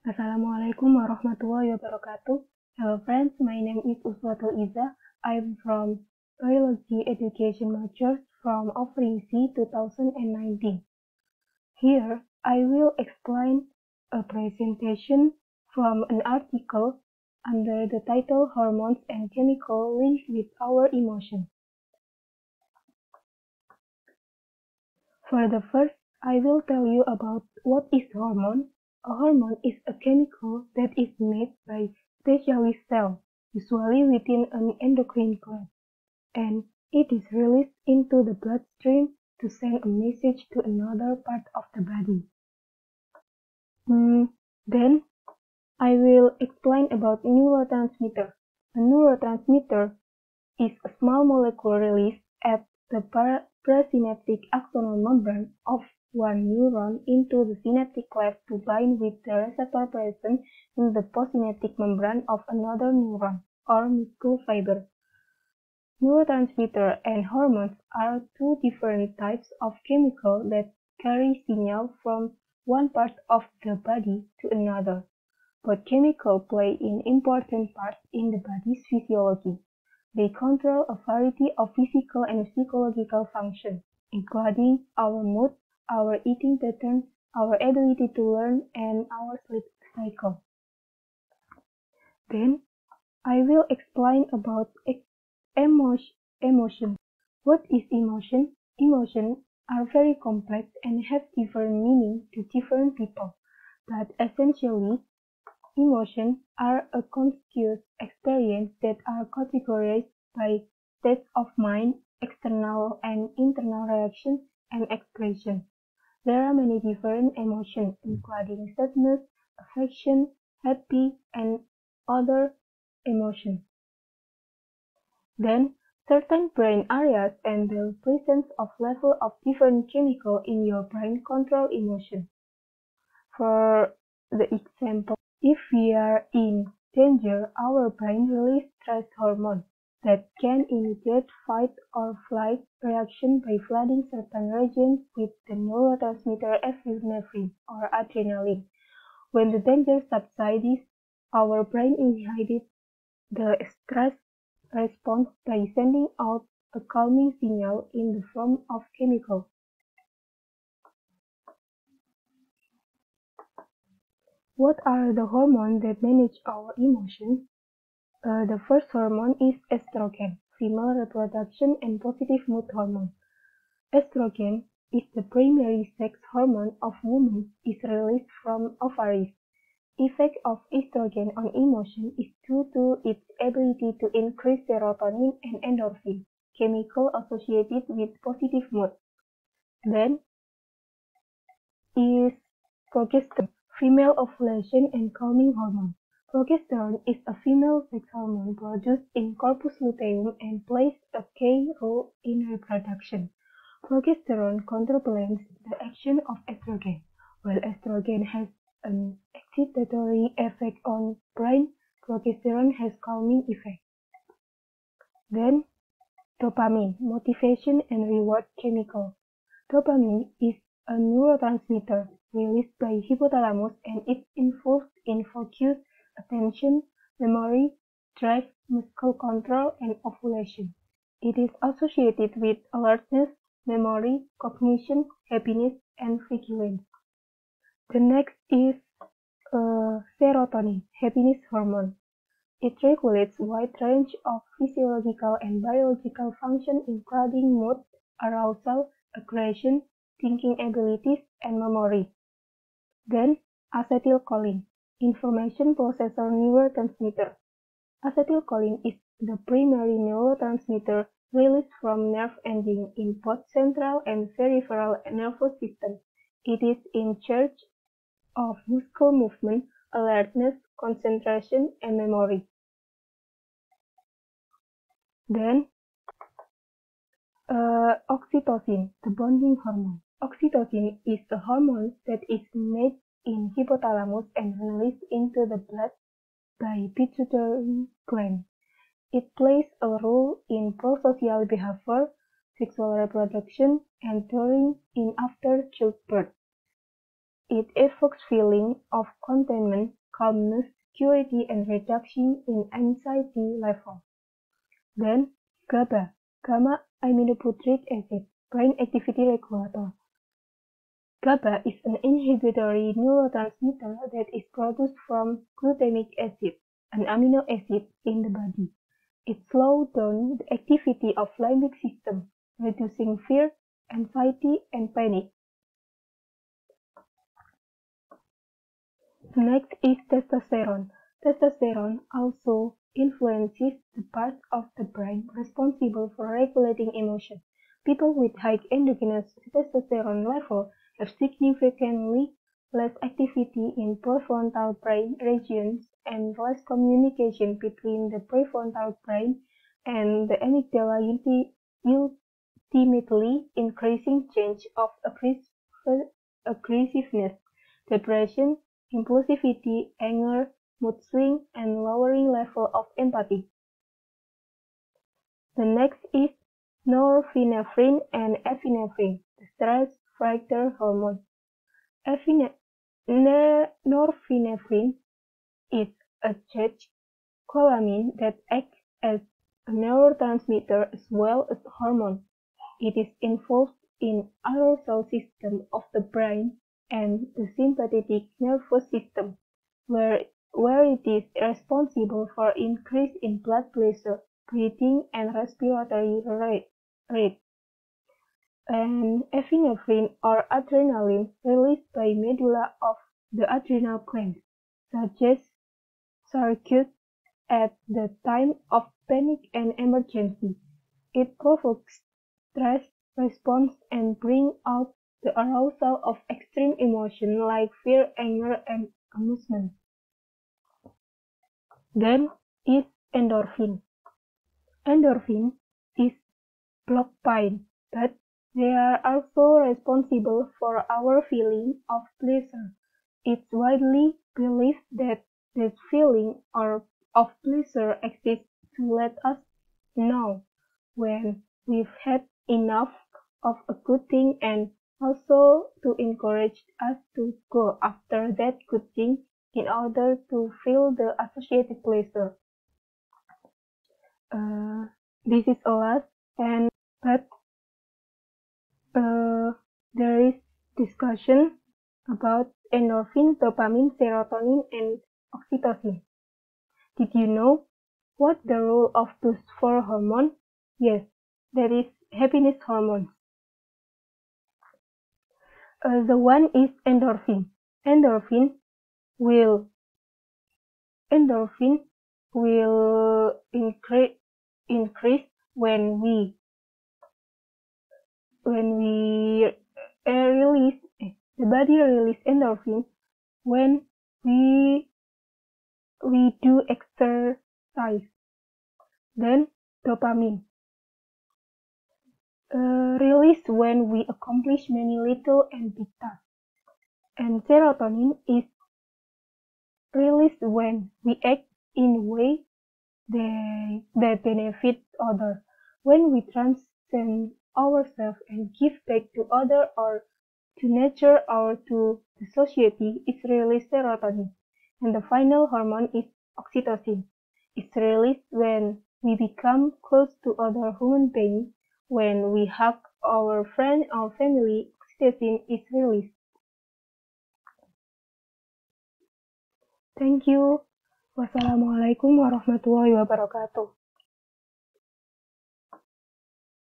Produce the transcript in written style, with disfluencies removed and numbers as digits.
Assalamualaikum warahmatullahi wabarakatuh. Hello friends, my name is Uswatul Izzah. I'm from Biology Education Majors from offering C 2019. Here, I will explain a presentation from an article under the title Hormones and Chemical Links with Our Emotions. For the first, I will tell you about what is hormone. A hormone is a chemical that is made by specialist cells, usually within an endocrine gland, and it is released into the bloodstream to send a message to another part of the body. Then I will explain about neurotransmitter. A neurotransmitter is a small molecule released at the presynaptic axonal membrane of one neuron into the synaptic cleft to bind with the receptor present in the postsynaptic membrane of another neuron, or muscle fiber. Neurotransmitters and hormones are two different types of chemicals that carry signals from one part of the body to another. Both chemicals play an important part in the body's physiology. They control a variety of physical and psychological functions, including our mood, our eating patterns, our ability to learn, and our sleep cycle. Then, I will explain about emotion. What is emotion? Emotions are very complex and have different meanings to different people, but essentially, emotions are a conscious experience that are categorized by states of mind, external and internal reactions, and expressions. There are many different emotions, including sadness, affection, happy, and other emotions. Then, certain brain areas and the presence of level of different chemicals in your brain control emotions. For the example, if we are in danger, our brain releases stress hormone that can initiate fight or flight reaction by flooding certain regions with the neurotransmitter epinephrine or adrenaline. When the danger subsides, our brain inhibits the stress response by sending out a calming signal in the form of chemicals. What are the hormones that manage our emotions? The first hormone is estrogen, female reproduction and positive mood hormone. Estrogen is the primary sex hormone of women is released from ovaries. Effect of estrogen on emotion is due to its ability to increase serotonin and endorphin, chemical associated with positive mood. Then is progesterone, female ovulation and calming hormone. Progesterone is a female sex hormone produced in corpus luteum and plays a key role in reproduction. Progesterone counterbalances the action of estrogen. While estrogen has an excitatory effect on brain, progesterone has calming effect. Then, dopamine, motivation and reward chemical. Dopamine is a neurotransmitter released by hypothalamus and it's involved in focus, attention, memory, drive, muscle control, and ovulation. It is associated with alertness, memory, cognition, happiness, and vigilance. The next is serotonin, happiness hormone. It regulates a wide range of physiological and biological functions including mood, arousal, aggression, thinking abilities, and memory. Then, acetylcholine, information processor neurotransmitter. Acetylcholine is the primary neurotransmitter released from nerve endings in both central and peripheral nervous systems. It is in charge of muscle movement, alertness, concentration, and memory. Then, oxytocin, the bonding hormone. Oxytocin is a hormone that is made in hypothalamus and released into the blood by pituitary gland. It plays a role in prosocial behavior, sexual reproduction, and during and after childbirth. It evokes feeling of contentment, calmness, security, and reduction in anxiety level. Then, GABA, gamma-aminobutyric acid, brain activity regulator. GABA is an inhibitory neurotransmitter that is produced from glutamic acid, an amino acid in the body. It slows down the activity of limbic system, reducing fear, anxiety, and panic. Next is testosterone. Testosterone also influences the part of the brain responsible for regulating emotion. People with high endogenous testosterone level have significantly less activity in prefrontal brain regions and less communication between the prefrontal brain and the amygdala, ultimately increasing change of aggressiveness, depression, impulsivity, anger, mood swing, and lowering level of empathy. The next is norepinephrine and epinephrine, the stress factor hormone. Norepinephrine is a catecholamine that acts as a neurotransmitter as well as a hormone. It is involved in arousal system of the brain and the sympathetic nervous system, where it is responsible for increase in blood pressure, breathing, and respiratory rate. And epinephrine or adrenaline released by medulla of the adrenal gland, suggests circuits at the time of panic and emergency. It provokes stress response and brings out the arousal of extreme emotion like fear, anger, and amusement. Then is endorphin. Endorphin is block pain, but they are also responsible for our feeling of pleasure. It's widely believed that this feeling of pleasure exists to let us know when we've had enough of a good thing and also to encourage us to go after that good thing in order to feel the associated pleasure. This is a lot, but there is discussion about endorphin, dopamine, serotonin, and oxytocin. Did you know what the role of those four hormones? Yes, that is happiness hormones. The one is endorphin. Endorphin will increase when we release the body release endorphin when we do exercise. Then dopamine released when we accomplish many little and big tasks. And serotonin is released when we act in ways that benefit others. When we transcend ourselves and give back to others or to nature or to the society, it's released serotonin. And the final hormone is oxytocin. It's released when we become close to other human beings. When we hug our friend or family, oxytocin is released. Thank you. Wassalamualaikum warahmatullahi wabarakatuh.